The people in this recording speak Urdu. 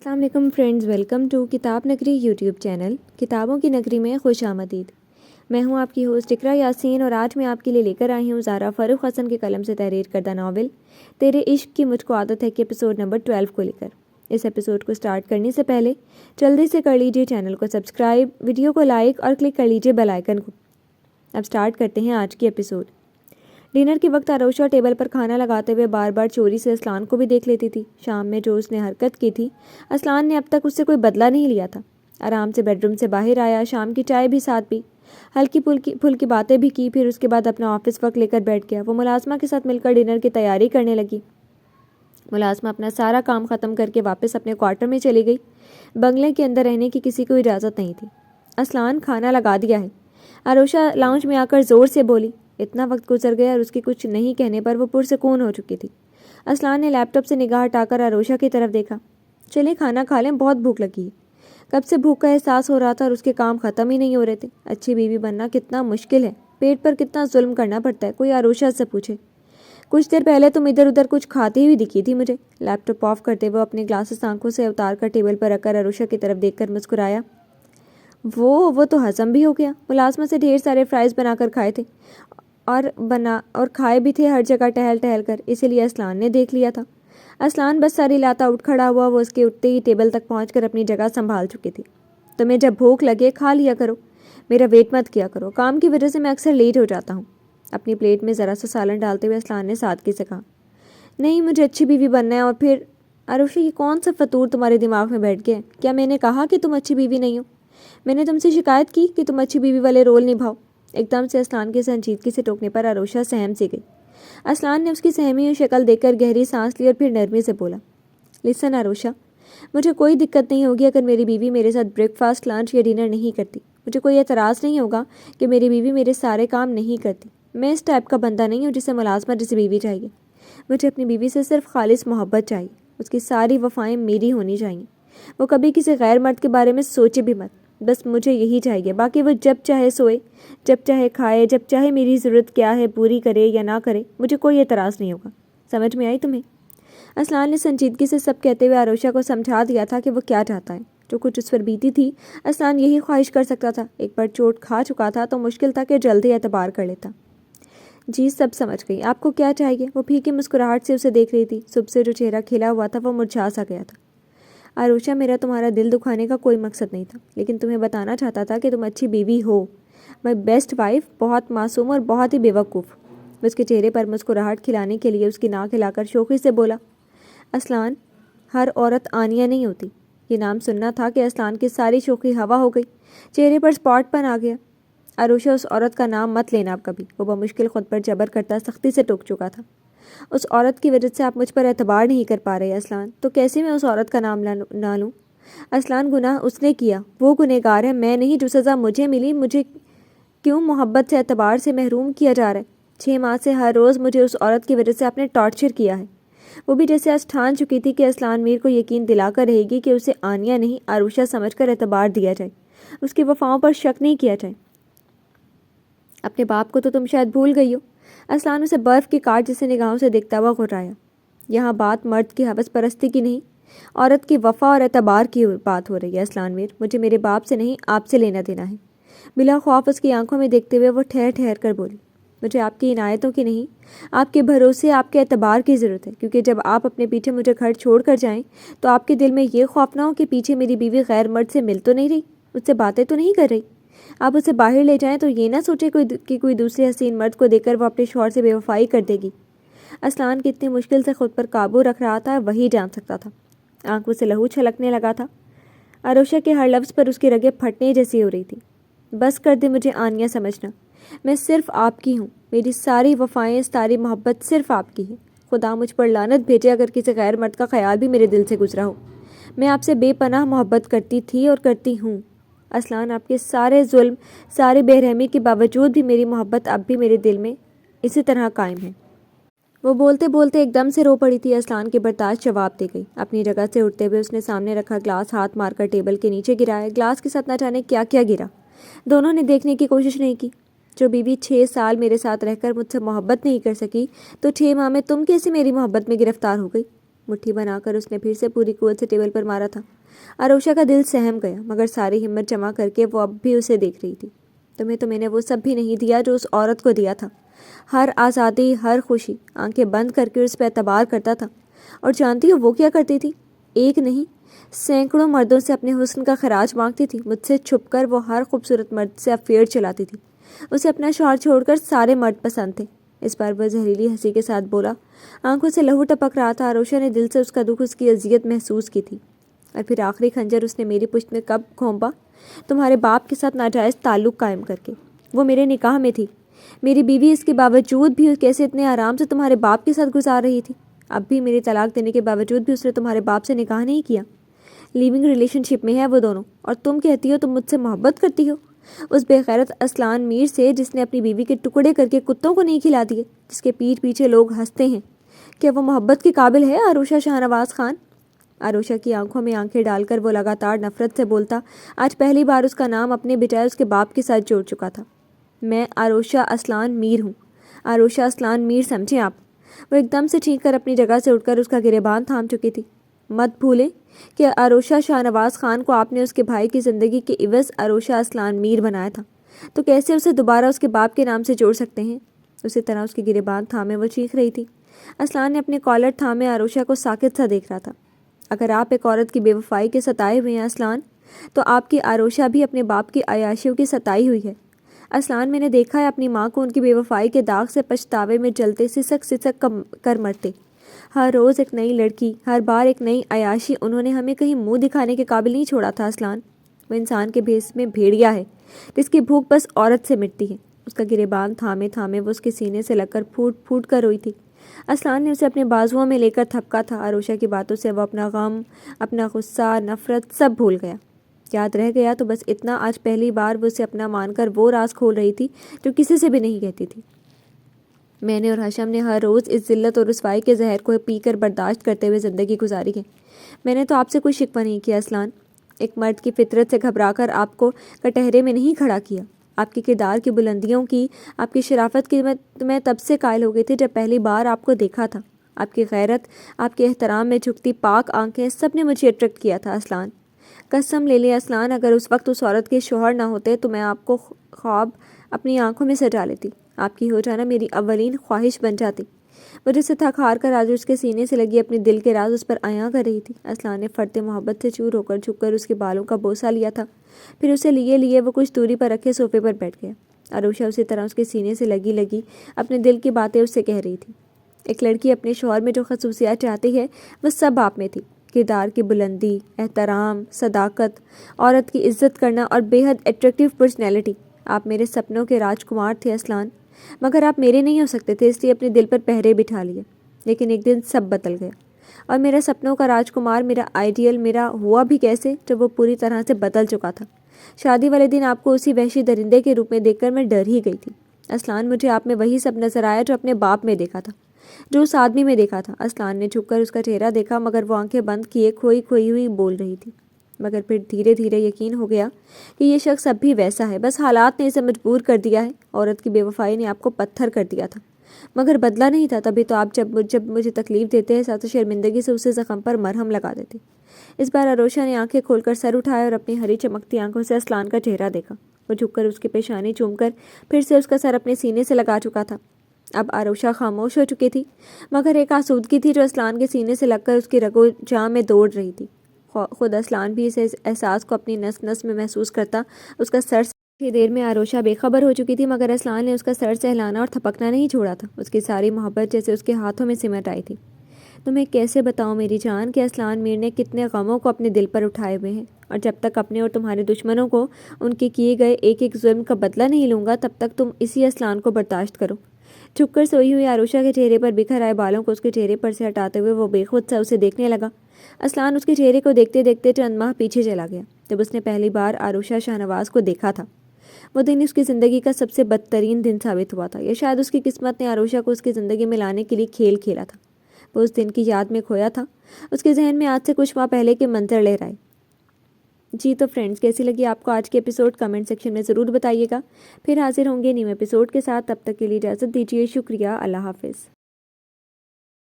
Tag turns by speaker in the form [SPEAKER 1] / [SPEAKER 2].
[SPEAKER 1] السلام علیکم فرینڈز، ویلکم ٹو کتاب نگری یوٹیوب چینل کتابوں کی نگری میں خوش آمدید۔ میں ہوں آپ کی ہوسٹ اقرا یاسین اور آج میں آپ کے لیے لے کر آئی ہوں زارا فاروق حسن کے قلم سے تحریر کردہ ناول تیرے عشق کی مجھ کو عادت ہے کہ ایپیسوڈ نمبر 12 کو لے کر۔ اس ایپیسوڈ کو سٹارٹ کرنے سے پہلے جلدی سے کر لیجیے چینل کو سبسکرائب، ویڈیو کو لائک اور کلک کر لیجیے بیل آئیکن کو۔ اب سٹارٹ کرتے ہیں آج کی ایپیسوڈ۔ ڈنر کے وقت آروشا ٹیبل پر کھانا لگاتے ہوئے بار بار چوری سے اسلان کو بھی دیکھ لیتی تھی۔ شام میں جو اس نے حرکت کی تھی اسلان نے اب تک اس سے کوئی بدلہ نہیں لیا تھا۔ آرام سے بیڈ روم سے باہر آیا، شام کی چائے بھی ساتھ پی، ہلکی پھلکی باتیں بھی کی، پھر اس کے بعد اپنا آفس ورک لے کر بیٹھ گیا۔ وہ ملازمہ کے ساتھ مل کر ڈنر کی تیاری کرنے لگی۔ ملازمہ اپنا سارا کام ختم کر کے واپس اپنے کوارٹر میں چلی گئی۔ بنگلے کے اندر رہنے کی کسی کو اجازت نہیں تھی۔ اسلان کھانا لگا دیا ہے، آروشا لاؤنج میں آ کر زور سے بولی۔ اتنا وقت گزر گیا اور اس کے کچھ نہیں کہنے پر وہ پرسکون ہو چکی تھی۔ اسلان نے لیپ ٹاپ سے نگاہ ہٹا کر آروشا کی طرف دیکھا۔ چلے کھانا کھا لیں، بہت بھوک لگی ہے۔ کب سے بھوک کا احساس ہو رہا تھا اور اس کے کام ختم ہی نہیں ہو رہے تھے۔ اچھی بیوی بننا کتنا مشکل ہے، پیٹ پر کتنا ظلم کرنا پڑتا ہے، کوئی آروشا سے پوچھے۔ کچھ دیر پہلے تم ادھر ادھر کچھ کھاتی ہوئی دکھی تھی مجھے۔ لیپ ٹاپ آف کرتے ہوئے اپنے گلاسز آنکھوں سے اتار کر ٹیبل پر رکھ کر آروشا کی طرف دیکھ کر مسکرایا۔ وہ تو ہضم بھی ہو گیا۔ ملازمہ سے ڈھیر سارے فرائز بنا کر کھائے تھے اور کھائے بھی تھے ہر جگہ ٹہل ٹہل کر، اسی لیے اسلان نے دیکھ لیا تھا۔ اسلان بس ساری لاتا اٹھ کھڑا ہوا، وہ اس کے اٹھتے ہی ٹیبل تک پہنچ کر اپنی جگہ سنبھال چکی تھی۔ تمہیں جب بھوک لگے کھا لیا کرو، میرا ویٹ مت کیا کرو، کام کی وجہ سے میں اکثر لیٹ ہو جاتا ہوں۔ اپنی پلیٹ میں ذرا سا سالن ڈالتے ہوئے اسلان نے سادگی سے کہا۔ نہیں، مجھے اچھی بیوی بننا ہے۔ اور پھر آروشا، یہ کون سا فطور تمہارے دماغ میں بیٹھ گیا ہے؟ کیا میں نے کہا کہ تم اچھی بیوی نہیں ہو؟ میں نے تم سے شکایت کی کہ تم اچھی بیوی والے رول نبھاؤ؟ ایک دم سے اسلان کی سنجیدگی سے ٹوکنے پر آروشا سہم سی گئی۔ اسلان نے اس کی سہمی ہوئی شکل دیکھ کر گہری سانس لی اور پھر نرمی سے بولا، لسن آروشا، مجھے کوئی دقت نہیں ہوگی اگر میری بیوی میرے ساتھ بریک فاسٹ، لنچ یا ڈنر نہیں کرتی۔ مجھے کوئی اعتراض نہیں ہوگا کہ میری بیوی میرے سارے کام نہیں کرتی۔ میں اس ٹائپ کا بندہ نہیں ہوں جسے ملازمہ جیسی بیوی چاہیے۔ مجھے اپنی بیوی سے صرف خالص محبت چاہیے، اس کی ساری وفائیں میری ہونی چاہیے۔ وہ کبھی کسی غیر مرد کے بارے میں سوچے بھی مت، بس مجھے یہی چاہیے۔ باقی وہ جب چاہے سوئے، جب چاہے کھائے، جب چاہے میری ضرورت کیا ہے پوری کرے یا نہ کرے، مجھے کوئی اعتراض نہیں ہوگا۔ سمجھ میں آئی تمہیں؟ اسلان نے سنجیدگی سے سب کہتے ہوئے آروشا کو سمجھا دیا تھا کہ وہ کیا چاہتا ہے۔ جو کچھ اس پر بیتی تھی اسلان یہی خواہش کر سکتا تھا۔ ایک بار چوٹ کھا چکا تھا تو مشکل تھا کہ جلدی اعتبار کر لیتا۔ جی سب سمجھ گئی، آپ کو کیا چاہیے؟ وہ پھیکی مسکراہٹ سے اسے دیکھ رہی تھی۔ صبح سے جو چہرہ کھلا ہوا تھا وہ مرجھا سا گیا تھا۔ آروشا، میرا تمہارا دل دکھانے کا کوئی مقصد نہیں تھا، لیکن تمہیں بتانا چاہتا تھا کہ تم اچھی بیوی ہو، مائی بیسٹ وائف، بہت معصوم اور بہت ہی بے وقوف۔ وہ اس کے چہرے پر مسکراہٹ کھلانے کے لیے اس کی ناک ہلا کر شوخی سے بولا، اسلان، ہر عورت آنیہ نہیں ہوتی۔ یہ نام سننا تھا کہ اسلان کی ساری شوخی ہوا ہو گئی، چہرے پر سپاٹ پن آ گیا۔ آروشا، اس عورت کا نام مت لینا اب کبھی۔ وہ بمشکل خود پر جبر کرتا سختی سے ٹوک چکا تھا۔ اس عورت کی وجہ سے آپ مجھ پر اعتبار نہیں کر پا رہے اسلان، تو کیسے میں اس عورت کا نام نہ لوں؟ اسلان، گناہ اس نے کیا، وہ گنہگار ہے، میں نہیں۔ جو سزا مجھے ملی، مجھے کیوں محبت سے اعتبار سے محروم کیا جا رہا ہے؟ 6 ماہ سے ہر روز مجھے اس عورت کی وجہ سے آپ نے ٹارچر کیا ہے۔ وہ بھی جیسے آج ٹھان چکی تھی کہ اسلان میر کو یقین دلا کر رہے گی کہ اسے آنیہ نہیں آروشا سمجھ کر اعتبار دیا جائے، اس کی وفاؤں پر شک نہیں کیا جائے۔ اپنے باپ کو تو تم شاید بھول گئی ہو۔ اسلان اسے برف کی کاٹ جیسے نگاہوں سے دیکھتا ہوا گھرایا۔ یہاں بات مرد کی ہوس پرستی کی نہیں، عورت کی وفا اور اعتبار کی بات ہو رہی ہے اسلان میر۔ مجھے میرے باپ سے نہیں، آپ سے لینا دینا ہے۔ بلا خوف اس کی آنکھوں میں دیکھتے ہوئے وہ ٹھہر ٹھہر کر بولی، مجھے آپ کی عنایتوں کی نہیں، آپ کے بھروسے، آپ کے اعتبار کی ضرورت ہے، کیونکہ جب آپ اپنے پیچھے مجھے گھر چھوڑ کر جائیں تو آپ کے دل میں یہ خوف نہ ہو کہ پیچھے میری بیوی غیر مرد سے مل تو نہیں رہی، اس سے باتیں تو نہیں کر رہی۔ آپ اسے باہر لے جائیں تو یہ نہ سوچے کہ کوئی دوسرے حسین مرد کو دیکھ کر وہ اپنے شوہر سے بے وفائی کر دے گی۔ اسلان کتنی مشکل سے خود پر قابو رکھ رہا تھا وہی جان سکتا تھا۔ آنکھوں سے لہو چھلکنے لگا تھا۔ آروشا کے ہر لفظ پر اس کی رگیں پھٹنے جیسی ہو رہی تھی۔ بس کر دے مجھے آنیہ سمجھنا، میں صرف آپ کی ہوں، میری ساری وفائیں، ساری محبت صرف آپ کی ہے۔ خدا مجھ پر لعنت بھیجے اگر کسی غیر مرد کا خیال بھی میرے دل سے گزرا ہو۔ میں آپ سے بے پناہ محبت کرتی تھی اور کرتی ہوں۔ اسلان، آپ کے سارے ظلم، سارے بے رحمی کے باوجود بھی میری محبت اب بھی میرے دل میں اسی طرح قائم ہے۔ وہ بولتے بولتے ایک دم سے رو پڑی تھی۔ اسلان کی برداشت جواب دے گئی۔ اپنی جگہ سے اٹھتے ہوئے اس نے سامنے رکھا گلاس ہاتھ مار کر ٹیبل کے نیچے گرایا۔ گلاس کے ساتھ نہ جانے کیا کیا گرا، دونوں نے دیکھنے کی کوشش نہیں کی۔ جو بیوی 6 سال میرے ساتھ رہ کر مجھ سے محبت نہیں کر سکی، تو 6 ماہ میں تم کیسے میری محبت میں گرفتار ہو گئی؟ مٹھی بنا کر اس نے پھر سے پوری قوت سے ٹیبل پر مارا تھا۔ آروشا کا دل سہم گیا، مگر ساری ہمت جمع کر کے وہ اب بھی اسے دیکھ رہی تھی۔ تمہیں تو میں نے وہ سب بھی نہیں دیا جو اس عورت کو دیا تھا۔ ہر آزادی، ہر خوشی، آنکھیں بند کر کے اس پہ اعتبار کرتا تھا۔ اور جانتی ہو وہ کیا کرتی تھی؟ ایک نہیں، سینکڑوں مردوں سے اپنے حسن کا خراج مانگتی تھی۔ مجھ سے چھپ کر وہ ہر خوبصورت مرد سے افیئر چلاتی تھی۔ اسے اپنا شوہر چھوڑ کر سارے مرد پسند تھے۔ اس پر وہ زہریلی ہنسی کے ساتھ بولا۔ آنکھوں سے لہو ٹپک رہا تھا۔ آروشا نے دل سے اس کا دکھ، اس کی اذیت محسوس کی تھی۔ اور پھر آخری خنجر اس نے میری پشت میں کب گھونپا؟ تمہارے باپ کے ساتھ ناجائز تعلق قائم کر کے۔ وہ میرے نکاح میں تھی، میری بیوی، اس کے باوجود بھی کیسے اتنے آرام سے تمہارے باپ کے ساتھ گزار رہی تھی؟ اب بھی میری طلاق دینے کے باوجود بھی اس نے تمہارے باپ سے نکاح نہیں کیا۔ لیونگ ریلیشن شپ میں ہے وہ دونوں، اور تم کہتی ہو تم مجھ سے محبت کرتی ہو؟ اس بے غیرت اسلان میر سے جس نے اپنی بیوی کے ٹکڑے کر کے کتوں کو نہیں کھلا دیے، جس کے پیٹھ پیچھے لوگ ہنستے ہیں، کیا وہ محبت کے قابل ہے آروشا شاہ نواز خان؟ آروشا کی آنکھوں میں آنکھیں ڈال کر وہ لگاتار نفرت سے بولتا۔ آج پہلی بار اس کا نام اپنے بجائے اس کے باپ کے ساتھ جوڑ چکا تھا۔ میں آروشا اسلان میر ہوں، آروشا اسلان میر، سمجھیں آپ؟ وہ ایک دم سے چینک کر اپنی جگہ سے اٹھ کر اس کا گریبان تھام چکی تھی۔ مت بھولیں کہ آروشا شاہ نواز خان کو آپ نے اس کے بھائی کی زندگی کے عوض آروشا اسلان میر بنایا تھا، تو کیسے اسے دوبارہ اس کے باپ کے نام سے جوڑ سکتے ہیں؟ اسی طرح اس کی گریبان تھامے وہ چیخ رہی تھی۔ اسلان نے اپنے کالر تھامے آروشا کو ساکت سا دیکھ رہا تھا۔ اگر آپ ایک عورت کی بے وفائی کے ستائے ہوئے ہیں اسلان، تو آپ کی آروشا بھی اپنے باپ کی عیاشیوں کی ستائی ہوئی ہے۔ اسلان، میں نے دیکھا ہے اپنی ماں کو ان کی بے وفائی کے داغ سے پچھتاوے میں جلتے سسک سسک کر مرتے۔ ہر روز ایک نئی لڑکی، ہر بار ایک نئی عیاشی، انہوں نے ہمیں کہیں منہ دکھانے کے قابل نہیں چھوڑا تھا اسلان۔ وہ انسان کے بھیس میں بھیڑیا ہے جس کی بھوک بس عورت سے مٹتی ہے۔ اس کا گریبان تھامے تھامے وہ اس کے سینے سے لگ کر پھوٹ پھوٹ کر روئی تھی۔ اسلان نے اسے اپنے بازوؤں میں لے کر تھپکا تھا۔ آروشا کی باتوں سے وہ اپنا غم، اپنا غصہ، نفرت سب بھول گیا۔ یاد رہ گیا تو بس اتنا، آج پہلی بار وہ اسے اپنا مان کر وہ راز کھول رہی تھی جو کسی سے بھی نہیں کہتی تھی۔ میں نے اور حشم نے ہر روز اس ذلت اور رسوائی کے زہر کو پی کر برداشت کرتے ہوئے زندگی گزاری ہے۔ میں نے تو آپ سے کوئی شکوہ نہیں کیا اسلان، ایک مرد کی فطرت سے گھبرا کر آپ کو کٹہرے میں نہیں کھڑا کیا۔ آپ کے کردار کی بلندیوں کی، آپ کی شرافت کی میں تب سے قائل ہو گئی تھی جب پہلی بار آپ کو دیکھا تھا۔ آپ کی غیرت، آپ کے احترام میں جھکتی پاک آنکھیں، سب نے مجھے اٹریکٹ کیا تھا اسلان۔ قسم لے لیں اسلان، اگر اس وقت اس عورت کے شوہر نہ ہوتے تو میں آپ کو خواب اپنی آنکھوں میں سجا لیتی۔ آپ کی ہو جانا میری اولین خواہش بن جاتی۔ وہ جسے تھک ہار کر آج اس کے سینے سے لگی اپنے دل کے راز اس پر عیاں کر رہی تھی۔ اسلان نے فرتے محبت سے چور ہو کر جھک کر اس کے بالوں کا بوسہ لیا تھا، پھر اسے لیے وہ کچھ دوری پر رکھے صوفے پر بیٹھ گیا۔ آروشا اسی طرح اس کے سینے سے لگی اپنے دل کی باتیں اس سے کہہ رہی تھی۔ ایک لڑکی اپنے شوہر میں جو خصوصیات چاہتی ہے وہ سب آپ میں تھی۔ کردار کی بلندی، احترام، صداقت، عورت کی عزت کرنا اور بے حد اٹریکٹیو پرسنالٹی۔ آپ میرے سپنوں کے راجکمار تھے اسلان، مگر آپ میرے نہیں ہو سکتے تھے، اس لیے اپنے دل پر پہرے بٹھا لیے۔ لیکن ایک دن سب بدل گیا، اور میرا سپنوں کا راجکمار، میرا آئیڈیل، میرا ہوا بھی کیسے جب وہ پوری طرح سے بدل چکا تھا۔ شادی والے دن آپ کو اسی وحشی درندے کے روپ میں دیکھ کر میں ڈر ہی گئی تھی اسلان۔ مجھے آپ میں وہی سب نظر آیا جو اپنے باپ میں دیکھا تھا، جو اس آدمی میں دیکھا تھا۔ اسلان نے جھک کر اس کا چہرہ دیکھا، مگر وہ آنکھیں بند کیے کھوئی ہوئی بول رہی تھی۔ مگر پھر دھیرے دھیرے یقین ہو گیا کہ یہ شخص اب بھی ویسا ہے، بس حالات نے اسے مجبور کر دیا ہے۔ عورت کی بے وفائی نے آپ کو پتھر کر دیا تھا، مگر بدلہ نہیں تھا۔ تبھی تو آپ جب مجھے تکلیف دیتے ہیں ساتھ شرمندگی سے اسے زخم پر مرہم لگا دیتے۔ اس بار آروشا نے آنکھیں کھول کر سر اٹھایا اور اپنی ہری چمکتی آنکھوں سے اسلان کا چہرہ دیکھا۔ وہ جھک کر اس کی پیشانی چوم کر پھر سے اس کا سر اپنے سینے سے لگا چکا تھا۔ اب آروشا خاموش ہو چکی تھی، مگر ایک آسودگی تھی جو اسلان کے سینے سے لگ کر اس کی رگو جاں میں دوڑ رہی تھی۔ خود اسلان بھی اس احساس کو اپنی نس نس میں محسوس کرتا۔ اس کا سر تھوڑی دیر میں آروشا بے خبر ہو چکی تھی، مگر اسلان نے اس کا سر سہلانا اور تھپکنا نہیں چھوڑا تھا۔ اس کی ساری محبت جیسے اس کے ہاتھوں میں سمٹ آئی تھی۔ تمہیں کیسے بتاؤں میری جان کہ اسلان میر نے کتنے غموں کو اپنے دل پر اٹھائے ہوئے ہیں، اور جب تک اپنے اور تمہارے دشمنوں کو ان کے کیے گئے ایک ایک ظلم کا بدلہ نہیں لوں گا، تب تک تم اسی اسلان کو برداشت کرو۔ جھک کر سوئی ہوئی آروشا کے چہرے پر بکھر آئے بالوں کو اس کے چہرے پر سے ہٹاتے ہوئے وہ بے خود سا اسے دیکھنے لگا۔ اسلان اس کے چہرے کو دیکھتے دیکھتے چند ماہ پیچھے چلا گیا، جب اس نے پہلی بار آروشا شاہ نواز کو دیکھا تھا۔ وہ دن اس کی زندگی کا سب سے بدترین دن ثابت ہوا تھا، یا شاید اس کی قسمت نے آروشا کو اس کی زندگی میں لانے کے لیے کھیل کھیلا تھا۔ وہ اس دن کی یاد میں کھویا تھا، اس کے ذہن میں آج سے کچھ ماہ پہلے کے منظر لہرائے۔ جی تو فرینڈز، کیسی لگی آپ کو آج کے ایپیسوڈ؟ کمنٹ سیکشن میں ضرور بتائیے گا۔ پھر حاضر ہوں گے نیو ایپیسوڈ کے ساتھ، تب تک کے لیے اجازت دیجیے۔ شکریہ، اللہ حافظ۔